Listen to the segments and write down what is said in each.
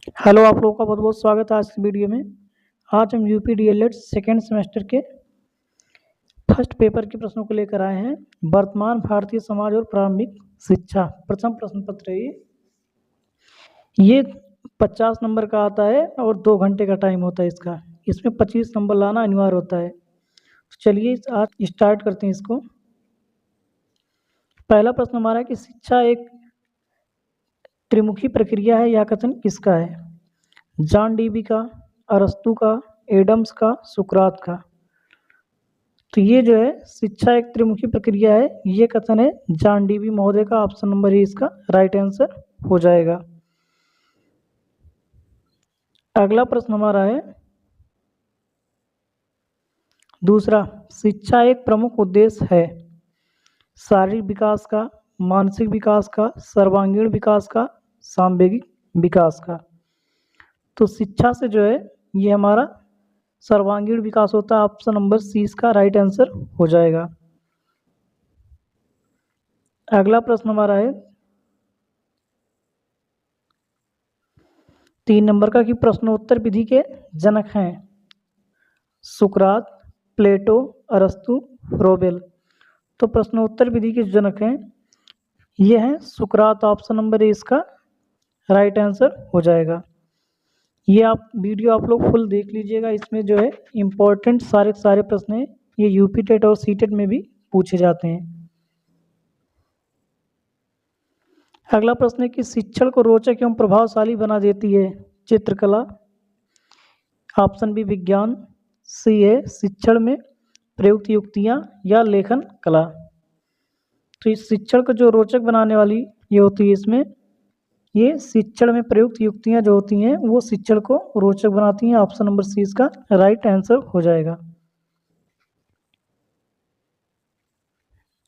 Hello, आप लोगों का बहुत बहुत स्वागत है आज की वीडियो में। आज हम यूपी डीएलएड सेकेंड सेमेस्टर के फर्स्ट पेपर के प्रश्नों को लेकर आए हैं। वर्तमान भारतीय समाज और प्रारंभिक शिक्षा, प्रथम प्रश्न पत्र है ये 50 नंबर का आता है और 2 घंटे का टाइम होता है इसका। इसमें 25 नंबर लाना अनिवार्य होता है। तो चलिए आज स्टार्ट करते हैं इसको। पहला प्रश्न हमारा है कि शिक्षा एक त्रिमुखी प्रक्रिया है, यह कथन किसका है? जॉन डीवी का, अरस्तु का, एडम्स का, सुकरात का। तो ये जो है शिक्षा एक त्रिमुखी प्रक्रिया है, ये कथन है जॉन डीवी महोदय का। ऑप्शन नंबर ए इसका राइट आंसर हो जाएगा। अगला प्रश्न हमारा है दूसरा, शिक्षा एक प्रमुख उद्देश्य है शारीरिक विकास का, मानसिक विकास का, सर्वांगीण विकास का, सांवेगिक विकास का। तो शिक्षा से जो है ये हमारा सर्वांगीण विकास होता है। ऑप्शन नंबर सी इसका राइट आंसर हो जाएगा। अगला प्रश्न हमारा है 3 नंबर का कि प्रश्नोत्तर विधि के जनक हैं सुकरात, प्लेटो, अरस्तु, फ्रोबेल। तो प्रश्नोत्तर विधि के जनक हैं ये हैं सुकरात। ऑप्शन नंबर ए इसका राइट आंसर हो जाएगा। ये आप वीडियो आप लोग फुल देख लीजिएगा, इसमें जो है इम्पोर्टेंट सारे प्रश्न हैं, ये यूपी टेट और सी टेट में भी पूछे जाते हैं। अगला प्रश्न है कि शिक्षण को रोचक एवं प्रभावशाली बना देती है चित्रकला, ऑप्शन बी विज्ञान, सी है शिक्षण में प्रयुक्त युक्तियां, या लेखन कला। तो इस शिक्षण को जो रोचक बनाने वाली ये होती है, इसमें ये शिक्षण में प्रयुक्त युक्तियां जो होती हैं वो शिक्षण को रोचक बनाती हैं। ऑप्शन नंबर सी इसका राइट आंसर हो जाएगा।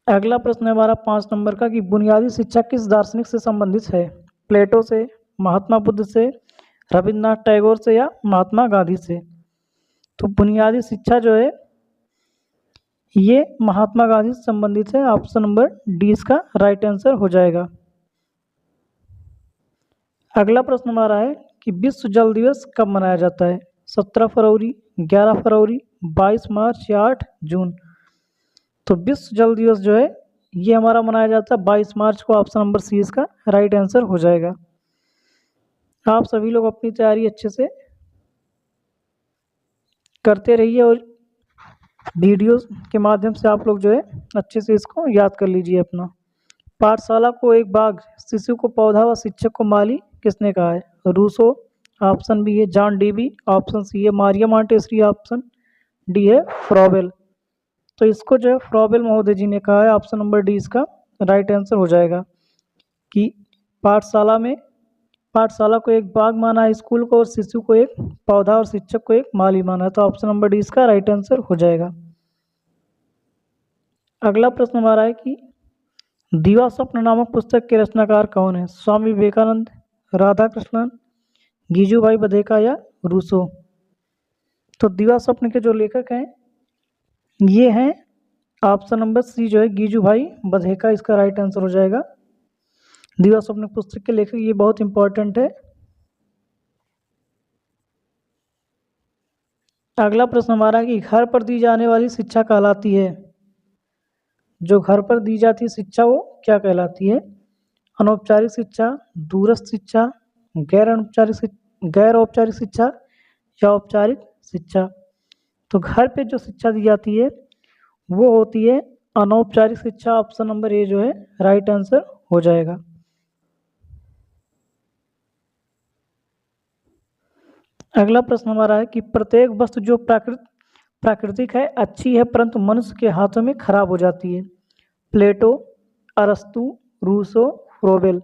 अगला प्रश्न है हमारा 5 नंबर का कि बुनियादी शिक्षा किस दार्शनिक से संबंधित है? प्लेटो से, महात्मा बुद्ध से, रविन्द्रनाथ टैगोर से, या महात्मा गांधी से। तो बुनियादी शिक्षा जो है ये महात्मा गांधी से संबंधित है। ऑप्शन नंबर डी इसका राइट आंसर हो जाएगा। अगला प्रश्न हमारा है कि विश्व जल दिवस कब मनाया जाता है? 17 फरवरी, 11 फरवरी, 22 मार्च, या 8 जून। तो विश्व जल दिवस जो है ये हमारा मनाया जाता है 22 मार्च को। ऑप्शन नंबर सी इसका राइट आंसर हो जाएगा। आप सभी लोग अपनी तैयारी अच्छे से करते रहिए और वीडियोस के माध्यम से आप लोग जो है अच्छे से इसको याद कर लीजिए अपना। पाठशाला को एक बाग, शिशु को पौधा व शिक्षक को माली किसने कहा है? रूसो, ऑप्शन बी है जॉन डीवी, ऑप्शन सी है मारिया मॉन्टेसरी, ऑप्शन डी है फ्रॉबेल। तो इसको जो है फ्रॉबेल महोदय जी ने कहा है। ऑप्शन नंबर डी इसका राइट आंसर हो जाएगा कि पाठशाला को एक बाग माना है स्कूल को, और शिशु को एक पौधा और शिक्षक को एक माली माना है। तो ऑप्शन नंबर डी इसका राइट आंसर हो जाएगा। अगला प्रश्न हमारा है कि दीवा स्वप्न नामक पुस्तक के रचनाकार कौन है? स्वामी विवेकानंद, राधा कृष्णन, गीजूभाई बधेका, या रूसो। तो दीवा स्वप्न के जो लेखक हैं ये हैं ऑप्शन नंबर सी जो है गीजूभाई बधेका, इसका राइट आंसर हो जाएगा। दीवा स्वप्न पुस्तक के लेखक ये बहुत इंपॉर्टेंट है। अगला प्रश्न हमारा कि घर पर दी जाने वाली शिक्षा कहलाती है, जो घर पर दी जाती है शिक्षा वो क्या कहलाती है? अनौपचारिक शिक्षा, दूरस्थ शिक्षा, गैर औपचारिक शिक्षा, या औपचारिक शिक्षा। तो घर पे जो शिक्षा दी जाती है वो होती है अनौपचारिक शिक्षा। ऑप्शन नंबर ए जो है राइट आंसर हो जाएगा। अगला प्रश्न हमारा है कि प्रत्येक वस्तु जो प्राकृतिक है अच्छी है परंतु मनुष्य के हाथों में खराब हो जाती है। प्लेटो, अरस्तु, रूसो, फ्रोबेल।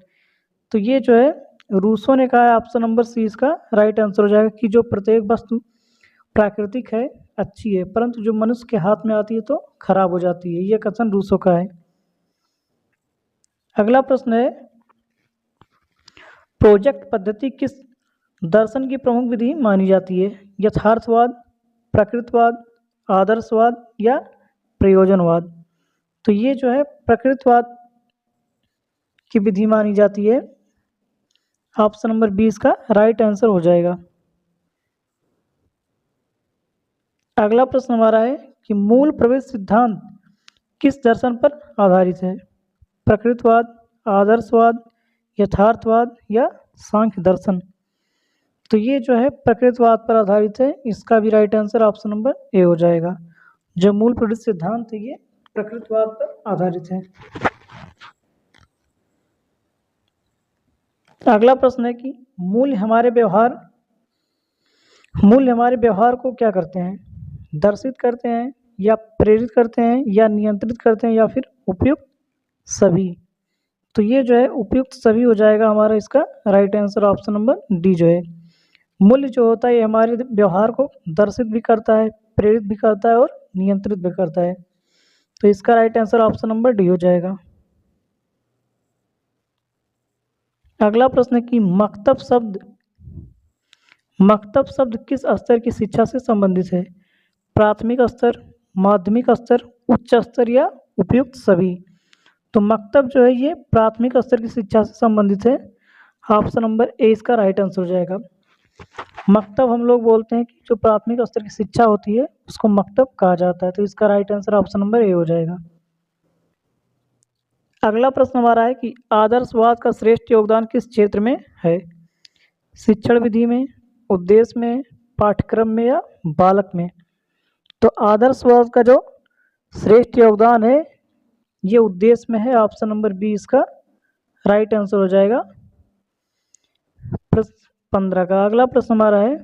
तो ये जो है रूसो ने कहा है। ऑप्शन नंबर सी इसका राइट आंसर हो जाएगा कि जो प्रत्येक वस्तु प्राकृतिक है अच्छी है परंतु जो मनुष्य के हाथ में आती है तो खराब हो जाती है, ये कथन रूसो का है। अगला प्रश्न है प्रोजेक्ट पद्धति किस दर्शन की प्रमुख विधि मानी जाती है? यथार्थवाद, प्रकृतवाद, आदर्शवाद, या प्रयोजनवाद। तो ये जो है प्रकृतवाद की विधि मानी जाती है। ऑप्शन नंबर 20 का राइट आंसर हो जाएगा। अगला प्रश्न हमारा है कि मूल प्रवेश सिद्धांत किस दर्शन पर आधारित है? प्रकृतिवाद, आदर्शवाद, यथार्थवाद या सांख्य दर्शन? तो ये जो है प्रकृतिवाद पर आधारित है, इसका भी right answer option number A हो जाएगा। जो मूल प्रवेश सिद्धांत है ये प्रकृतिवाद पर आधारित है। अगला प्रश्न है कि मूल्य हमारे व्यवहार को क्या करते हैं? दर्शित करते हैं या प्रेरित करते हैं या नियंत्रित करते हैं या फिर उपयुक्त सभी? तो ये जो है उपयुक्त सभी हो जाएगा हमारा इसका right answer option number D जो है। मूल्य जो होता है ये हमारे व्यवहार को दर्शित भी करता है, प्रेरित भी करता है और नियंत्रित भी करता है। तो इसका right answer option number D हो जाएगा। अगला प्रश्न है कि मकतब शब्द किस स्तर की शिक्षा से संबंधित है? प्राथमिक स्तर, माध्यमिक स्तर, उच्च स्तर या उपयुक्त सभी? तो मकतब जो है ये प्राथमिक स्तर की शिक्षा से संबंधित है। ऑप्शन नंबर ए इसका राइट आंसर हो जाएगा। मकतब हम लोग बोलते हैं कि जो प्राथमिक स्तर की शिक्षा होती है उसको मकतब कहा जाता है। तो इसका right answer option number A हो जाएगा। अगला प्रश्न हमारा है कि आदर्शवाद का श्रेष्ठ योगदान किस क्षेत्र में है? शिक्षण विधि में, उद्देश्य में, पाठ्यक्रम में या बालक में? तो आदर्शवाद का जो श्रेष्ठ योगदान है ये उद्देश्य में है। ऑप्शन नंबर बी इसका राइट आंसर हो जाएगा। प्रश्न 15 का अगला प्रश्न हमारा है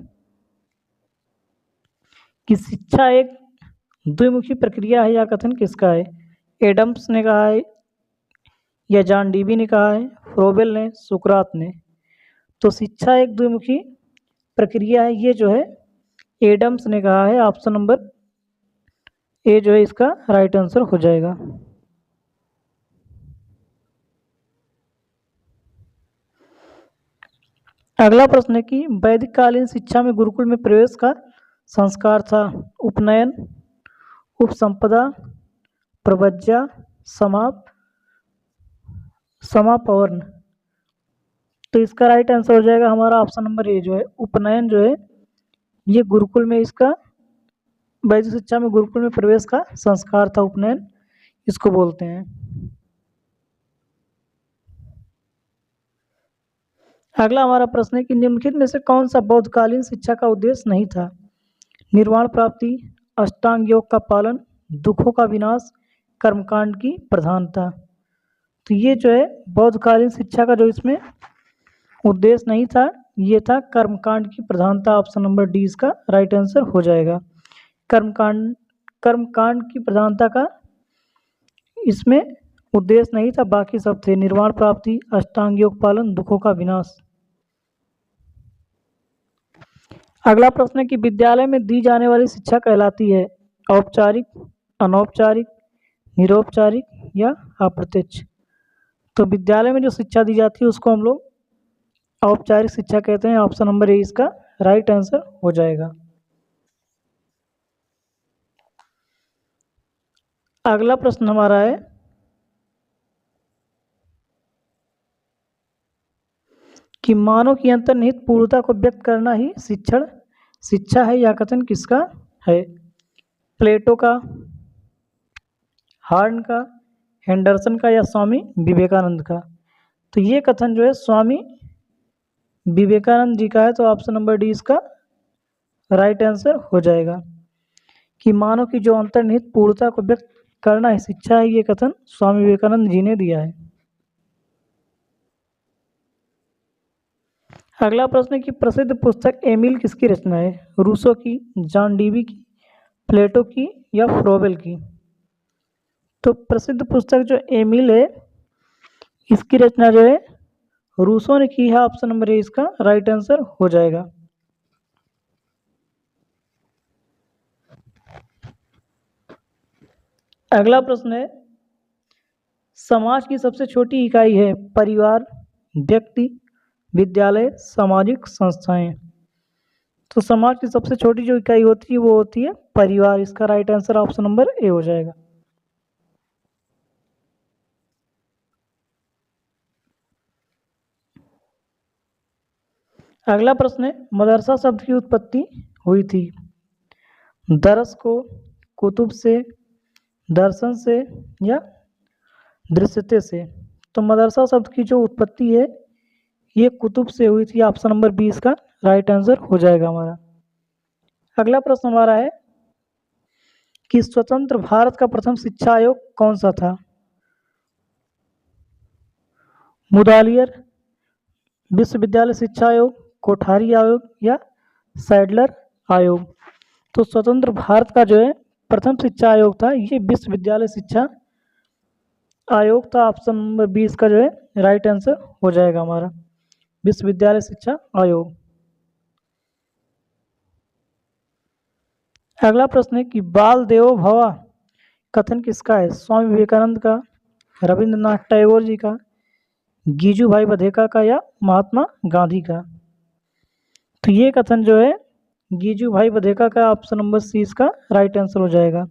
कि शिक्षा एक द्विमुखी प्रक्रिया है या कथन किसका है? एडम्स ने कहा है या जॉन डीवी ने कहा है, फ्रोबेल ने, सुकरात ने? तो शिक्षा एक द्विमुखी प्रक्रिया है ये जो है एडम्स ने कहा है। ऑप्शन नंबर ए जो है इसका राइट आंसर हो जाएगा। अगला प्रश्न है कि वैदिक कालीन शिक्षा में गुरुकुल में प्रवेश का संस्कार था उपनयन, उपसंपदा, प्रवज्या, समापवर्न? तो इसका राइट आंसर हो जाएगा हमारा ऑप्शन नंबर ए जो है उपनयन जो है ये गुरुकुल में इसका वैदिक शिक्षा में गुरुकुल में प्रवेश का संस्कार था, उपनयन इसको बोलते हैं। अगला हमारा प्रश्न है कि निम्नलिखित में से कौन सा बौद्धकालीन शिक्षा का उद्देश्य नहीं था? निर्वाण प्राप्ति, अष्टांग योग का पालन, दुखों का विनाश, कर्मकांड की प्रधानता? तो ये जो है बौद्धकालीन शिक्षा का जो इसमें उद्देश्य नहीं था ये था कर्मकांड की प्रधानता। ऑप्शन नंबर डी इसका राइट आंसर हो जाएगा। कर्मकांड की प्रधानता का इसमें उद्देश्य नहीं था, बाकी सब थे निर्वाण प्राप्ति, अष्टांग योग पालन, दुखों का विनाश। अगला प्रश्न है कि विद्यालय में दी जाने वाली शिक्षा कहलाती है औपचारिक, अनौपचारिक, निरौपचारिक या अप्रत्यक्ष? तो विद्यालय में जो शिक्षा दी जाती है उसको हम लोग औपचारिक शिक्षा कहते हैं। ऑप्शन नंबर ए इसका राइट आंसर हो जाएगा। अगला प्रश्न हमारा है कि मानव की अंतर्निहित पूर्णता को व्यक्त करना ही शिक्षा है या कथन किसका है? प्लेटो का, हार्न का, हेंडरसन का या स्वामी विवेकानंद का? तो ये कथन जो है स्वामी विवेकानंद जी का है। तो ऑप्शन नंबर डी इसका राइट आंसर हो जाएगा कि मानव की जो अंतर्निहित पूर्णता को व्यक्त करना ही शिक्षा है ये कथन स्वामी विवेकानंद जी ने दिया है। अगला प्रश्न है कि प्रसिद्ध पुस्तक एमिल किसकी रचना है? रूसो की, जॉन डीवी की, प्लेटो की या फ्रोबेल की? तो प्रसिद्ध पुस्तक जो एमिल है इसकी रचना जो है रूसो ने की है। ऑप्शन नंबर ए इसका राइट आंसर हो जाएगा। अगला प्रश्न है समाज की सबसे छोटी इकाई है परिवार, व्यक्ति, विद्यालय, सामाजिक संस्थाएं? तो समाज की सबसे छोटी जो इकाई होती है वो होती है परिवार। इसका right answer option number A हो जाएगा। अगला प्रश्न है, मदरसा शब्द की उत्पत्ति हुई थी दरस को, कुतुब से, दर्शन से या दृश्यते से। तो मदरसा शब्द की जो उत्पत्ति है ये कुतुब से हुई थी। ऑप्शन नंबर 20 का राइट आंसर हो जाएगा हमारा। अगला प्रश्न हमारा है कि स्वतंत्र भारत का प्रथम शिक्षा आयोग कौन सा था? मुदालियर, विश्वविद्यालय शिक्षा आयोग, कोठारी आयोग या सैडलर आयोग। तो स्वतंत्र भारत का जो है प्रथम शिक्षा आयोग था ये विश्वविद्यालय शिक्षा आयोग था। ऑप्शन नंबर 20 का जो है राइट आंसर हो जाएगा हमारा, विश्वविद्यालय शिक्षा आयोग। अगला प्रश्न है कि बाल देवो भवा कथन किसका है? स्वामी विवेकानंद का, रविंद्रनाथ टैगोर जी का, गीजू भाई बधेका का या महात्मा गांधी का? तो ये कथन जो है गीजू भाई बधेका का, ऑप्शन नंबर सी इसका राइट आंसर हो जाएगा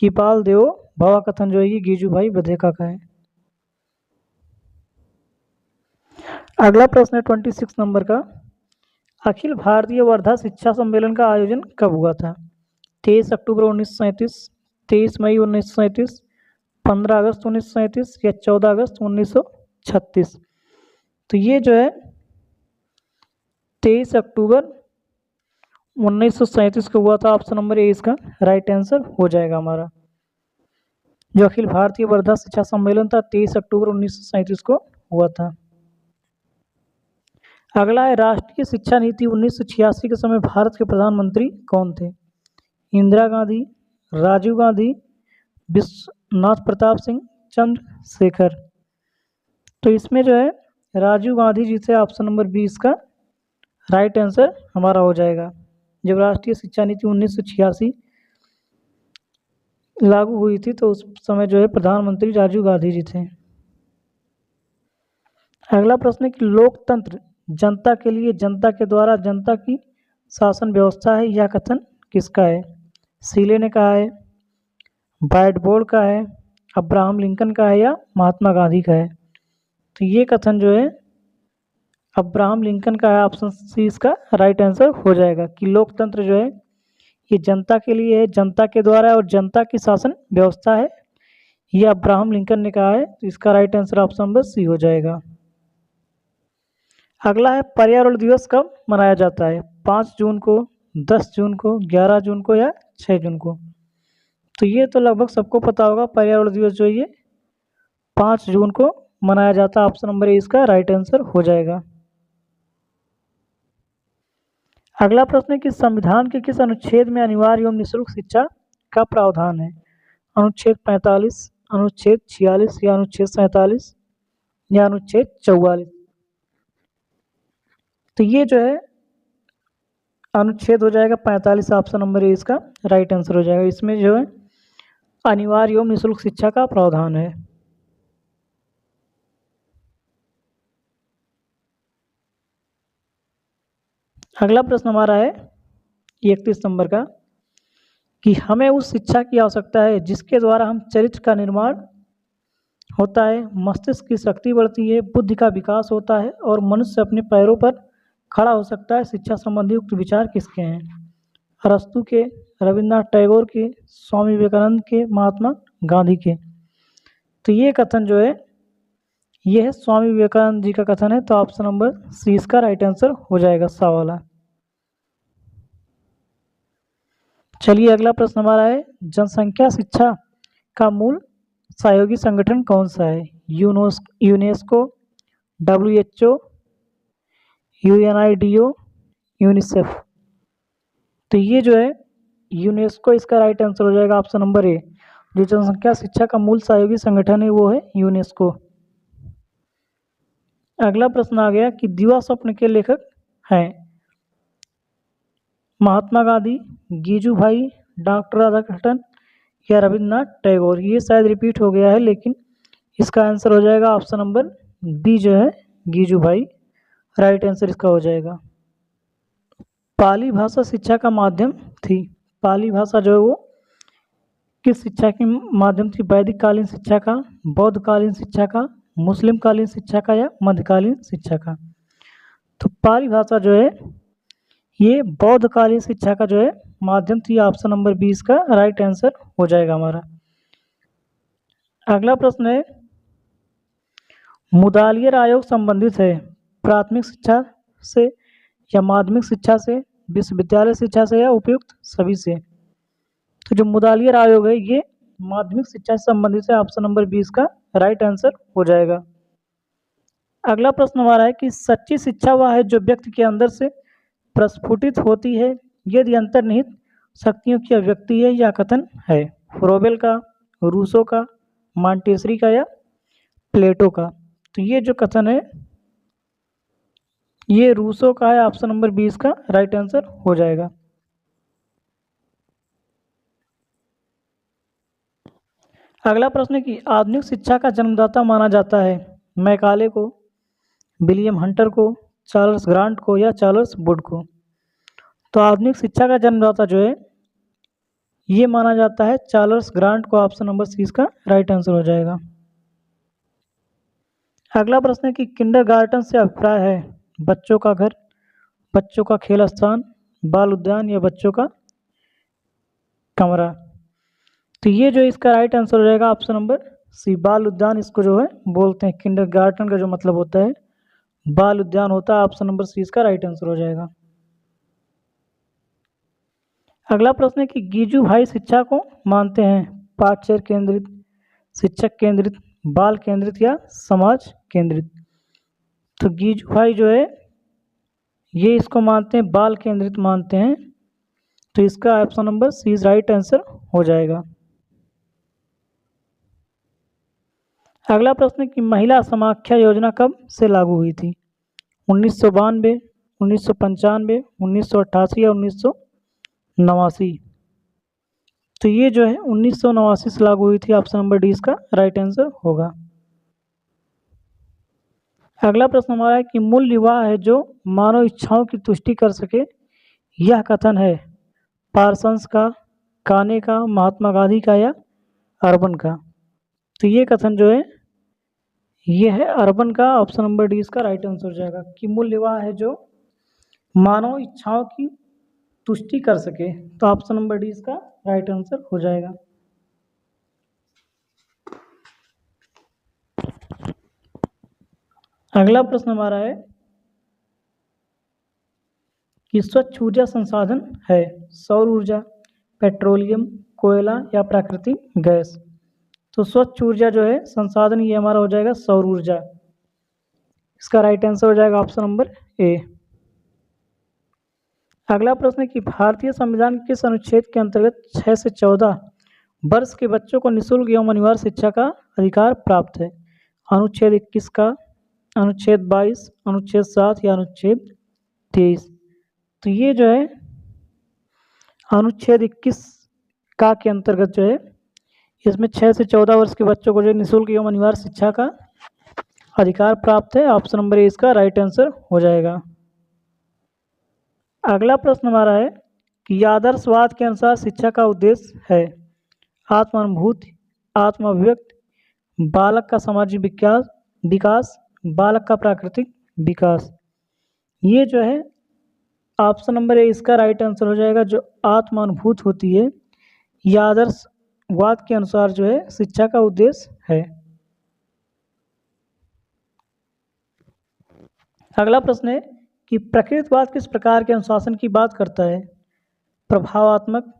कि बाल देवो भवा कथन जो है ये गीजू भाई बधेका का है। अगला प्रश्न है 26 नंबर का, अखिल भारतीय वर्धा शिक्षा सम्मेलन का आयोजन कब हुआ था? 23 अक्टूबर 1937, 23 मई 1937, 15 अगस्त 1937 या 14 अगस्त 1936? तो ये जो है 23 अक्टूबर 1937 को हुआ था। ऑप्शन नंबर ए इसका राइट आंसर हो जाएगा हमारा। जो अखिल भारतीय वर्धा शिक्षा सम्मेलन था 23 अक्टूबर 1937 को हुआ था। अगला है, राष्ट्रीय शिक्षा नीति 1986 के समय भारत के प्रधानमंत्री कौन थे? इंदिरा गांधी, राजीव गांधी, विश्वनाथ प्रताप सिंह, चंद्रशेखर? तो इसमें जो है राजीव गांधी जी थे। ऑप्शन नंबर 20 का राइट आंसर हमारा हो जाएगा। जब राष्ट्रीय शिक्षा नीति 1986 लागू हुई थी तो उस समय जो है प्रधानमंत्री राजीव गांधी जी थे। अगला प्रश्न है कि लोकतंत्र जनता के लिए, जनता के द्वारा, जनता की शासन व्यवस्था है, यह कथन किसका है? सीले ने कहा है, वाइट बोर्ड का है, अब्राहम लिंकन का है या महात्मा गांधी का है? तो ये कथन जो है अब्राहम लिंकन का है। ऑप्शन सी इसका राइट आंसर हो जाएगा कि लोकतंत्र जो है ये जनता के लिए है, जनता के द्वारा है और जनता की शासन व्यवस्था है, ये अब्राहम लिंकन ने कहा है। तो इसका right answer option number C हो जाएगा। अगला है, पर्यावरण दिवस कब मनाया जाता है? 5 जून को, 10 जून को, 11 जून को या 6 जून को? तो ये तो लगभग सबको पता होगा, पर्यावरण दिवस जो है ये 5 जून को मनाया जाता है। ऑप्शन नंबर ए इसका राइट आंसर हो जाएगा। अगला प्रश्न है कि संविधान के किस अनुच्छेद में अनिवार्य एवं निःशुल्क शिक्षा का प्रावधान है? अनुच्छेद 45, अनुच्छेद 46 या अनुच्छेद 47 या अनुच्छेद 44? तो ये जो है अनुच्छेद हो जाएगा 45। ऑप्शन नंबर ए इसका राइट आंसर हो जाएगा। इसमें जो है अनिवार्य एवं निःशुल्क शिक्षा का प्रावधान है। अगला प्रश्न हमारा है 31 नंबर का कि हमें उस शिक्षा की आवश्यकता है जिसके द्वारा हम चरित्र का निर्माण होता है, मस्तिष्क की शक्ति बढ़ती है, बुद्धि का विकास होता है और मनुष्य अपने पैरों पर खड़ा हो सकता है। शिक्षा संबंधी उक्त विचार किसके हैं? अरस्तु के, रविन्द्रनाथ टैगोर के, स्वामी विवेकानंद के, महात्मा गांधी के? तो ये कथन जो है ये है स्वामी विवेकानंद जी का कथन है। तो ऑप्शन नंबर सी इसका राइट आंसर हो जाएगा, सा वाला। चलिए अगला प्रश्न हमारा है, जनसंख्या शिक्षा का मूल सहयोगी संगठन कौन सा है? UNESCO, WHO, UNIDO, UNICEF? तो ये जो है यूनेस्को इसका राइट आंसर हो जाएगा। ऑप्शन नंबर ए, जो जनसंख्या शिक्षा का मूल सहयोगी संगठन है वो है यूनेस्को। अगला प्रश्न आ गया कि दिवा स्वप्न के लेखक हैं महात्मा गांधी, गीजू भाई, डॉक्टर राधाकृष्णन या रविन्द्रनाथ टैगोर? ये शायद रिपीट हो गया है लेकिन इसका आंसर हो जाएगा ऑप्शन नंबर बी जो है गीजू भाई, राइट आंसर इसका हो जाएगा। पाली भाषा शिक्षा का माध्यम थी। पाली भाषा जो है वो किस शिक्षा के माध्यम थी? वैदिक कालीन शिक्षा का, बौद्ध कालीन शिक्षा का, मुस्लिम कालीन शिक्षा का या मध्यकालीन शिक्षा का? तो पाली भाषा जो है ये बौद्धकालीन शिक्षा का जो है माध्यम थी। ऑप्शन नंबर 20 का राइट आंसर हो जाएगा हमारा। अगला प्रश्न है, मुदालियर आयोग संबंधित है प्राथमिक शिक्षा से या माध्यमिक शिक्षा से, विश्वविद्यालय शिक्षा से या उपयुक्त सभी से। तो जो मुदालियर आयोग है ये माध्यमिक शिक्षा से संबंधित है। ऑप्शन नंबर 20 का राइट आंसर हो जाएगा। अगला प्रश्न हमारा है कि सच्ची शिक्षा वह है जो व्यक्ति के अंदर से प्रस्फुटित होती है यदि अंतर्निहित शक्तियों की अभिव्यक्ति है। यह कथन है फ्रोबेल का, रूसो का, मॉन्टेसरी का या प्लेटो का। तो ये जो कथन है ये रूसो का है। ऑप्शन नंबर 20 का राइट आंसर हो जाएगा। अगला प्रश्न है कि आधुनिक शिक्षा का जन्मदाता माना जाता है मैकाले को, विलियम हंटर को, चार्ल्स ग्रांट को या चार्ल्स वुड को। तो आधुनिक शिक्षा का जन्मदाता जो है ये माना जाता है चार्ल्स ग्रांट को। ऑप्शन नंबर 30 का राइट आंसर हो जाएगा। अगला प्रश्न है कि किंडरगार्टन से अभिप्राय है बच्चों का घर, बच्चों का खेल स्थान, बाल उद्यान या बच्चों का कमरा। तो ये जो इसका राइट आंसर हो जाएगा ऑप्शन नंबर सी, बाल उद्यान इसको जो है बोलते हैं। किंडरगार्टन का जो मतलब होता है बाल उद्यान होता है। ऑप्शन नंबर सी इसका राइट आंसर हो जाएगा। अगला प्रश्न है कि गीजू भाई शिक्षा को मानते हैं पाठचर्य केंद्रित, शिक्षक केंद्रित, बाल केंद्रित या समाज केंद्रित। तो गीजू भाई जो है ये इसको मानते हैं बाल केंद्रित मानते हैं। तो इसका option number C right answer हो जाएगा। अगला प्रश्न है कि महिला समाख्या योजना कब से लागू हुई थी 1992, 1995, 1988 या 1989। तो ये जो है 1989 से लागू हुई थी। ऑप्शन नंबर डी इसका राइट आंसर होगा। अगला प्रश्न हमारा है कि मूल्य वह है जो मानव इच्छाओं की तुष्टि कर सके। यह कथन है पार्सन्स का, काने का, महात्मा गांधी का या अर्बन का। तो ये कथन जो है ये है अर्बन का। ऑप्शन नंबर डी इसका राइट आंसर हो जाएगा कि मूल्य वह है जो मानव इच्छाओं की तुष्टि कर सके। तो ऑप्शन नंबर डी इसका राइट आंसर हो जाएगा। अगला प्रश्न हमारा है कि स्वच्छ ऊर्जा संसाधन है सौर ऊर्जा, पेट्रोलियम, कोयला या प्राकृतिक गैस। तो स्वच्छ ऊर्जा जो है संसाधन ये हमारा हो जाएगा सौर ऊर्जा। इसका राइट आंसर हो जाएगा ऑप्शन नंबर ए। अगला प्रश्न है कि भारतीय संविधान के किस अनुच्छेद के अंतर्गत 6 से 14 वर्ष के बच्चों को निःशुल्क एवं अनिवार्य शिक्षा का अधिकार प्राप्त है। अनुच्छेद 21 का, अनुच्छेद 22, अनुच्छेद 7 या अनुच्छेद 23। तो ये जो है अनुच्छेद 21 का के अंतर्गत जो है इसमें 6 से 14 वर्ष के बच्चों को जो निःशुल्क एवं अनिवार्य शिक्षा का अधिकार प्राप्त है। ऑप्शन नंबर ए इसका राइट आंसर हो जाएगा। अगला प्रश्न हमारा है कि आदर्शवाद के अनुसार शिक्षा का उद्देश्य है आत्मानुभूति, आत्म अभिव्यक्ति, बालक का सामाजिक विकास, बालक का प्राकृतिक विकास। ये जो है ऑप्शन नंबर ए इसका राइट आंसर हो जाएगा। जो आत्मानुभूत होती है यह आदर्शवाद के अनुसार जो है शिक्षा का उद्देश्य है। अगला प्रश्न है कि प्रकृतिवाद किस प्रकार के अनुशासन की बात करता है प्रभावात्मक,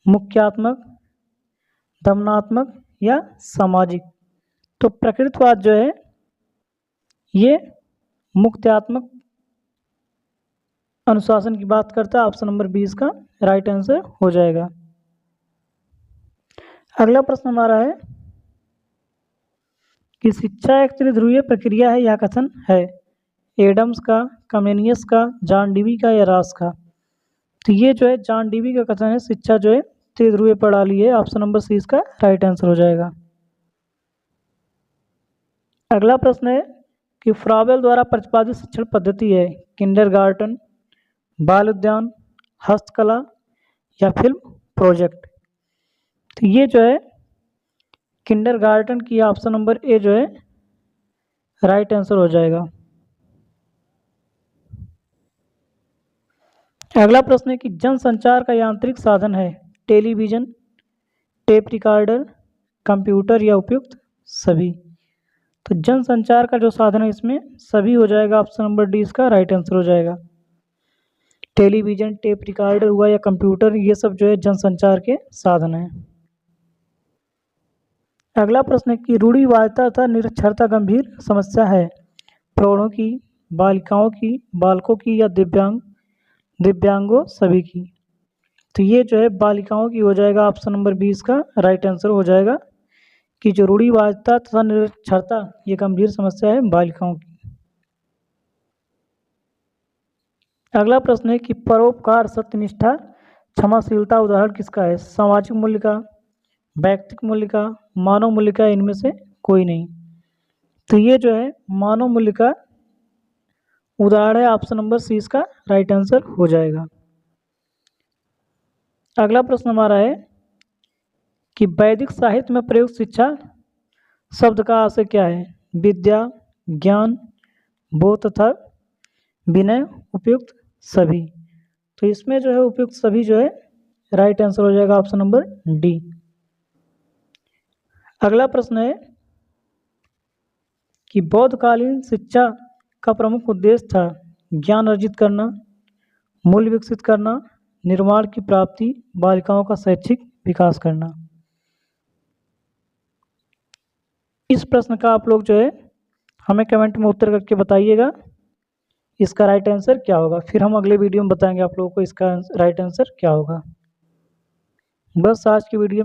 मुख्यात्मक, दमनात्मक या सामाजिक। तो प्रकृतिवाद जो है ये मुक्त्यात्मक अनुशासन की बात करता है। ऑप्शन नंबर 20 का राइट आंसर हो जाएगा। अगला प्रश्न हमारा है कि शिक्षा एक त्रिध्रुवीय प्रक्रिया है। यह कथन है एडम्स का, कमेनियस का, जॉन डीवी का या रास का। तो ये जो है जॉन डीवी का कथन है शिक्षा जो है त्रिध्रुवीय प्रणाली है। ऑप्शन नंबर सी इसका राइट आंसर हो जाएगा। अगला प्रश्न है कि फ्राबेल द्वारा प्रतिपादित शिक्षण पद्धति है किंडरगार्टन, बाल उद्यान, हस्तकला या फिल्म प्रोजेक्ट। तो ये जो है किंडरगार्टन की ऑप्शन नंबर ए जो है राइट आंसर हो जाएगा। अगला प्रश्न है कि जनसंचार का यांत्रिक साधन है टेलीविजन, टेप रिकॉर्डर, कंप्यूटर या उपयुक्त सभी। तो जनसंचार का जो साधन है इसमें सभी हो जाएगा, ऑप्शन नंबर डी इसका राइट आंसर हो जाएगा। टेलीविजन, टेप रिकॉर्डर हुआ या कंप्यूटर, ये सब जो है जनसंचार के साधन हैं। अगला प्रश्न है कि रूढ़िवादिता तथा निरक्षरता गंभीर समस्या है प्रौढ़ों की, बालिकाओं की, बालकों की या दिव्यांगों सभी की। तो ये जो है बालिकाओं की हो जाएगा, ऑप्शन नंबर बी इसका राइट आंसर हो जाएगा कि जो रूढ़िवादिता तथा निरक्षरता ये गंभीर समस्या है बालिकाओं की। अगला प्रश्न है कि परोपकार, सत्यनिष्ठा, क्षमाशीलता उदाहरण किसका है? सामाजिक मूल्य का, व्यक्तिक मूल्य का, मानव मूल्य का, इनमें से कोई नहीं। तो ये जो है मानव मूल्य का उदाहरण है, ऑप्शन नंबर सी इसका राइट आंसर हो जाएगा। अगला प्रश्न हमारा है कि वैदिक साहित्य में प्रयुक्त शिक्षा शब्द का आशय क्या है? विद्या, ज्ञान, बोध तथा विनय, उपयुक्त सभी। तो इसमें जो है उपयुक्त सभी जो है राइट आंसर हो जाएगा, ऑप्शन नंबर डी। अगला प्रश्न है कि बौद्धकालीन शिक्षा का प्रमुख उद्देश्य था ज्ञान अर्जित करना, मूल्य विकसित करना, निर्माण की प्राप्ति, बालिकाओं का शैक्षिक विकास करना। इस प्रश्न का आप लोग जो है हमें कमेंट में उत्तर करके बताइएगा इसका राइट आंसर क्या होगा। फिर हम अगले वीडियो में बताएंगे आप लोगों को इसका राइट आंसर क्या होगा। बस आज की वीडियो